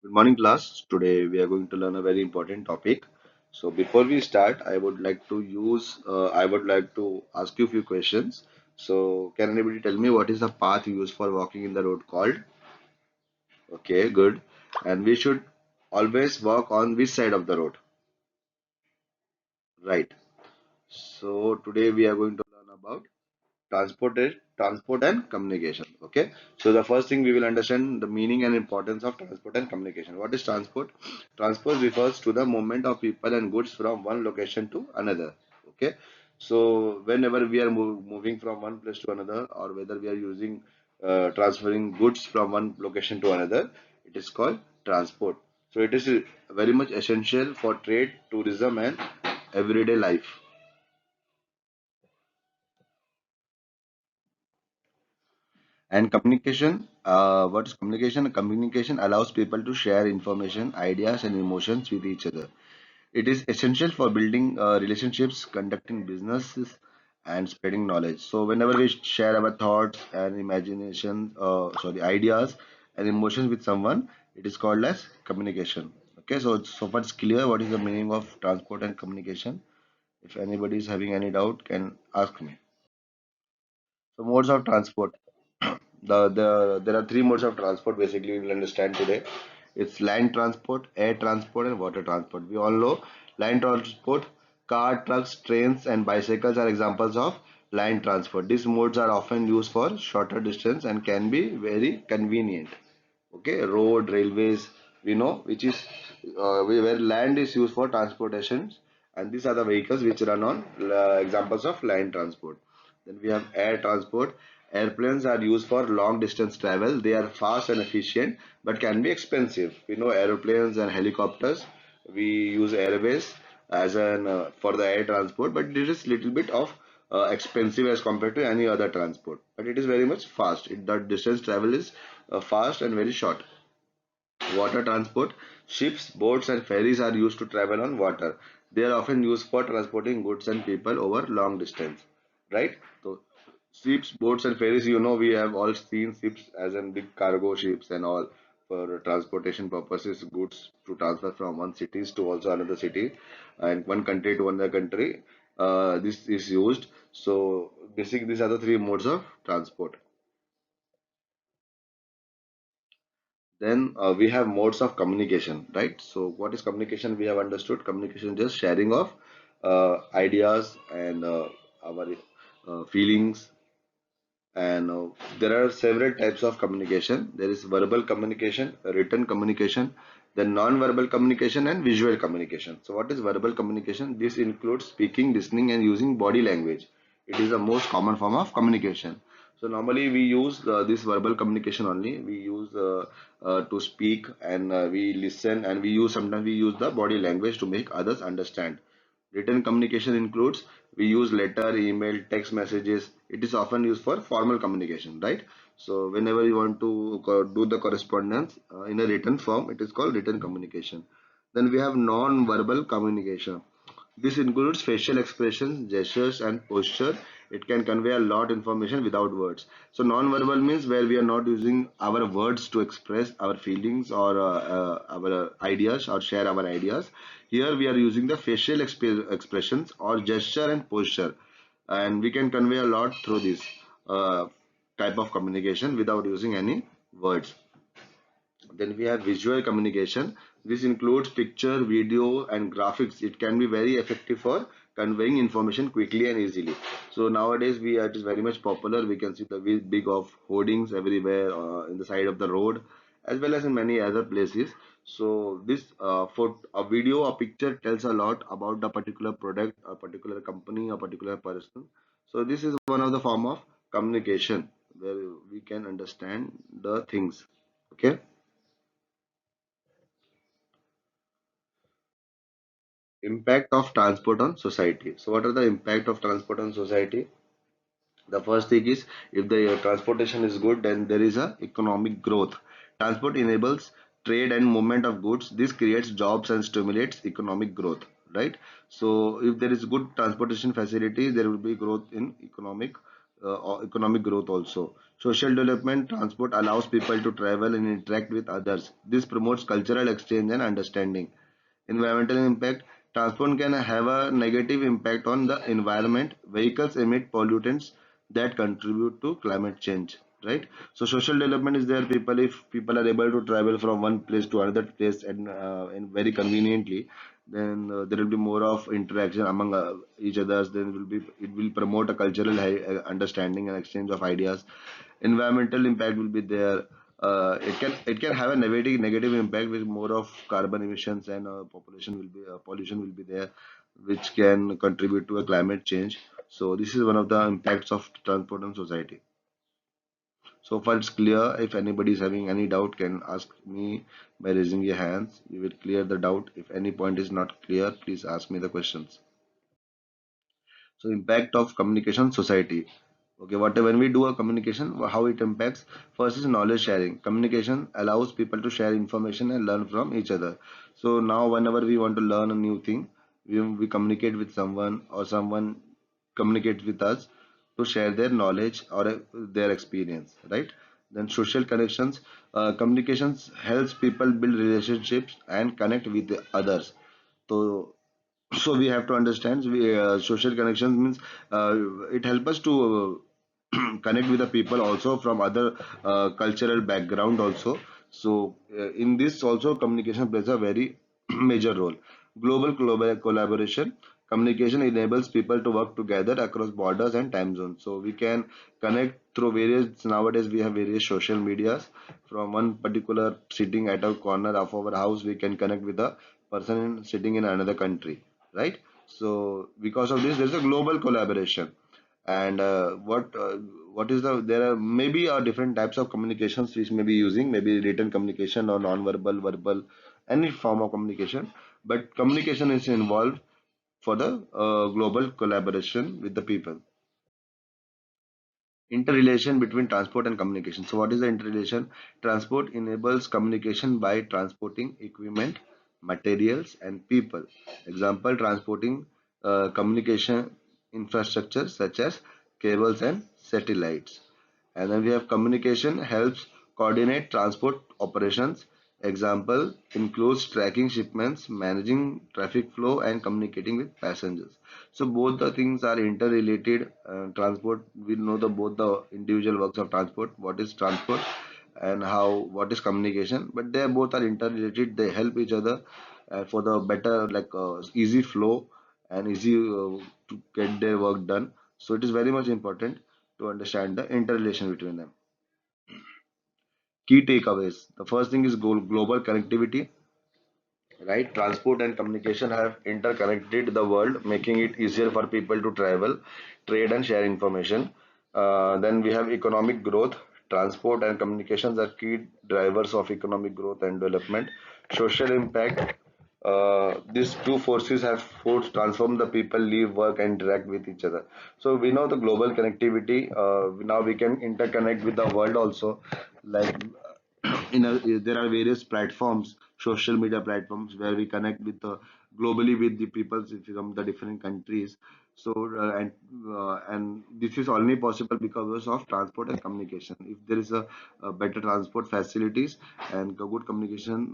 Good morning, class. Today we are going to learn a very important topic. So before we start, I would like to ask you a few questions. So can anybody tell me what is the path used for walking in the road called? Okay, good. And we should always walk on which side of the road? Right. So today we are going to learn about transport and communication. Okay, so the first thing we will understand the meaning and importance of transport and communication. What is transport? Transport refers to the movement of people and goods from one location to another. Okay, so whenever we are moving from one place to another, or whether we are using transferring goods from one location to another, it is called transport. So it is very much essential for trade, tourism, and everyday life. And communication, what is communication? Communication allows people to share information, ideas, and emotions with each other. It is essential for building relationships, conducting businesses, and spreading knowledge. So, whenever we share our thoughts and ideas and emotions with someone, it is called as communication. Okay, so far it's clear what is the meaning of transport and communication. If anybody is having any doubt, can ask me. So, modes of transport. There are three modes of transport basically we will understand today. It's land transport, air transport, and water transport. We all know land transport, car, trucks, trains, and bicycles are examples of land transport. These modes are often used for shorter distance and can be very convenient. Okay, road, railways, we know which is where land is used for transportations, and these are the vehicles which run on examples of land transport. Then we have air transport. Airplanes are used for long distance travel. They are fast and efficient but can be expensive. We know aeroplanes and helicopters. We use airways as an for the air transport, but it is little bit of expensive as compared to any other transport. But it is very much fast. The distance travel is fast and very short. Water transport. Ships, boats, and ferries are used to travel on water. They are often used for transporting goods and people over long distance. Right? So, ships, boats, and ferries, we have all seen ships as in big cargo ships and all for transportation purposes, goods to transfer from one cities to also another city and one country to another country. This is used. So, basically, these are the three modes of transport. Then we have modes of communication, right? So what is communication? We have understood communication is just sharing of ideas and our feelings. And there are several types of communication. There is verbal communication, written communication, then non-verbal communication, and visual communication. So what is verbal communication? This includes speaking, listening, and using body language. It is the most common form of communication. So normally we use this verbal communication only. We use to speak, and we listen, and sometimes we use the body language to make others understand. Written communication includes we use letter, email, text messages. It is often used for formal communication, right? So whenever you want to do the correspondence in a written form, it is called written communication. Then we have non-verbal communication. This includes facial expressions, gestures, and posture. It can convey a lot information without words. So non-verbal means where we are not using our words to express our feelings or our ideas or share our ideas. Here we are using the facial expressions or gesture and posture, and we can convey a lot through this uh, type of communication without using any words. Then we have visual communication. This includes picture, video, and graphics. It can be very effective for conveying information quickly and easily. So nowadays it is very much popular. We can see the big of hoardings everywhere in the side of the road, as well as in many other places. So this for a video or picture tells a lot about the particular product, a particular company, a particular person. So this is one of the form of communication where we can understand the things. Okay. Impact of transport on society. So what are the impact of transport on society? The first thing is if the transportation is good, then there is a economic growth. Transport enables trade and movement of goods. This creates jobs and stimulates economic growth, right? So if there is good transportation facilities, there will be growth in economic economic growth also. Social development, transport allows people to travel and interact with others. This promotes cultural exchange and understanding. Environmental impact, transport can have a negative impact on the environment. Vehicles emit pollutants that contribute to climate change, right? So social development is there. People, if people are able to travel from one place to another place and very conveniently, then there will be more of interaction among each others. Then it will promote a cultural understanding and exchange of ideas. Environmental impact will be there. It can have a negative impact with more of carbon emissions, and population will be pollution will be there, which can contribute to a climate change. So this is one of the impacts of transport on society. So far it's clear. If anybody is having any doubt, can ask me by raising your hands. We will clear the doubt. If any point is not clear, please ask me the questions. So impact of communication society. Okay, whatever when we do a communication, how it impacts. First is knowledge sharing. Communication allows people to share information and learn from each other. So now whenever we want to learn a new thing, we communicate with someone, or someone communicates with us to share their knowledge or their experience, right? Then social connections. Communications helps people build relationships and connect with others. So we have to understand, social connections means it helps us to connect with the people also from other cultural background also. So in this also communication plays a very major role. Global collaboration. Communication enables people to work together across borders and time zones. So we can connect through various, nowadays we have various social medias. From one particular sitting at a corner of our house, we can connect with a person sitting in another country, right? So because of this, there's a global collaboration. And what is there are maybe different types of communications which may be using, maybe written communication or non-verbal, verbal, any form of communication. But communication is involved for the global collaboration with the people. Interrelation between transport and communication. So what is the interrelation? Transport enables communication by transporting equipment, materials, and people. Example, transporting communication infrastructure such as cables and satellites. And then we have communication helps coordinate transport operations. Example includes tracking shipments, managing traffic flow, and communicating with passengers. So both the things are interrelated. Transport, we know the both the individual works of transport. What is transport and how what is communication? But they both are interrelated. They help each other for the better, like easy flow and easy to get their work done. So it is very much important to understand the interrelation between them. Key takeaways. The first thing is global connectivity, right? Transport and communication have interconnected the world, making it easier for people to travel, trade, and share information. Then we have economic growth. Transport and communications are key drivers of economic growth and development. Social impact. These two forces have forced transform the people live, work, and interact with each other. So we know the global connectivity. Now we can interconnect with the world also. Like there are various platforms, social media platforms, where we connect with globally with the people from the different countries. So and this is only possible because of transport and communication. If there is a better transport facilities and good communication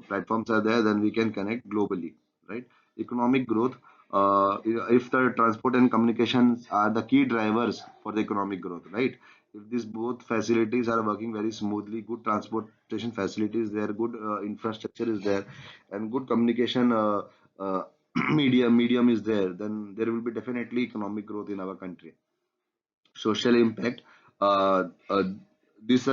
platforms are there, then we can connect globally, right? Economic growth. If the transport and communications are the key drivers for the economic growth, right? If these both facilities are working very smoothly, good transportation facilities there, good infrastructure is there, and good communication medium is there, then there will be definitely economic growth in our country. Social impact. uh, uh, these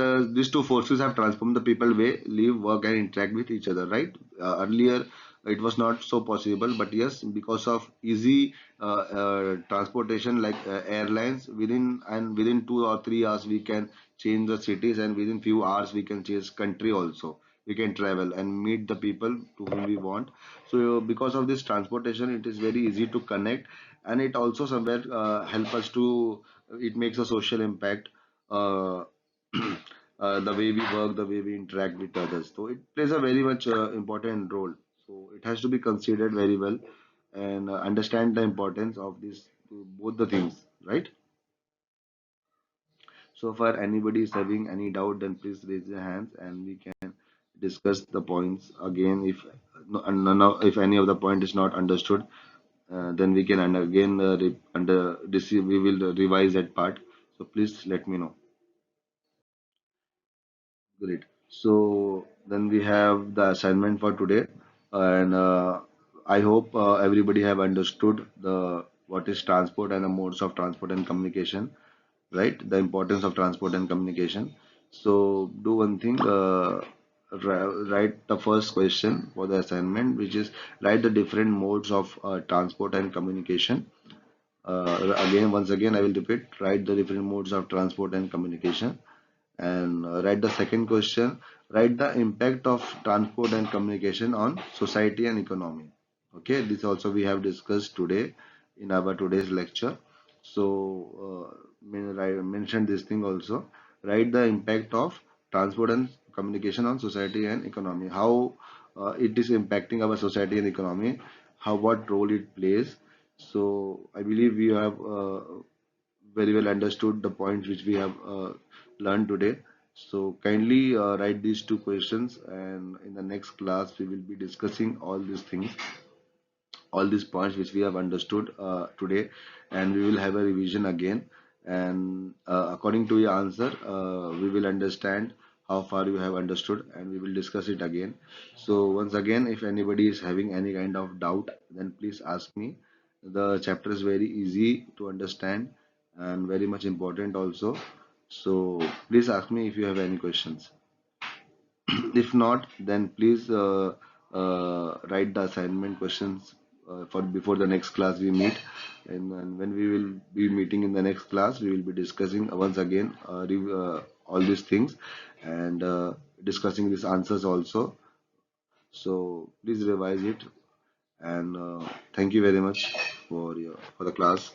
two forces have transformed the people way live, work, and interact with each other, right? Earlier it was not so possible, but yes, because of easy transportation, like airlines, within 2 or 3 hours we can change the cities, and within few hours we can change country also. We can travel and meet the people to whom we want. So because of this transportation, it is very easy to connect, and it also somewhere help us to, it makes a social impact. uh, the way we work, the way we interact with others, so it plays a very much important role. So it has to be considered very well, and understand the importance of this, both the things, right? So far, anybody is having any doubt, then please raise your hands and we can discuss the points again. If if any of the point is not understood, then we can and again we will revise that part. So please let me know. Great. So then we have the assignment for today, and I hope everybody have understood the what is transport and the modes of transport and communication, right? The importance of transport and communication. So do one thing, write the first question for the assignment, which is write the different modes of transport and communication. Once again, I will repeat, write the different modes of transport and communication. And write the second question, write the impact of transport and communication on society and economy. Okay, this also we have discussed today in our today's lecture. So, I mentioned this thing also. Write the impact of transport and communication on society and economy. How it is impacting our society and economy. How what role it plays. So, I believe we have very well understood the points which we have learned today. So kindly write these two questions, and in the next class we will be discussing all these things, all these points which we have understood today, and we will have a revision again. And according to your answer, we will understand how far you have understood, and we will discuss it again. So once again, if anybody is having any kind of doubt, then please ask me. The chapter is very easy to understand and very much important also. So please ask me if you have any questions. If not, then please write the assignment questions for before the next class we meet. And when we will be meeting in the next class, we will be discussing once again all these things and discussing these answers also. So please revise it, and thank you very much for the class.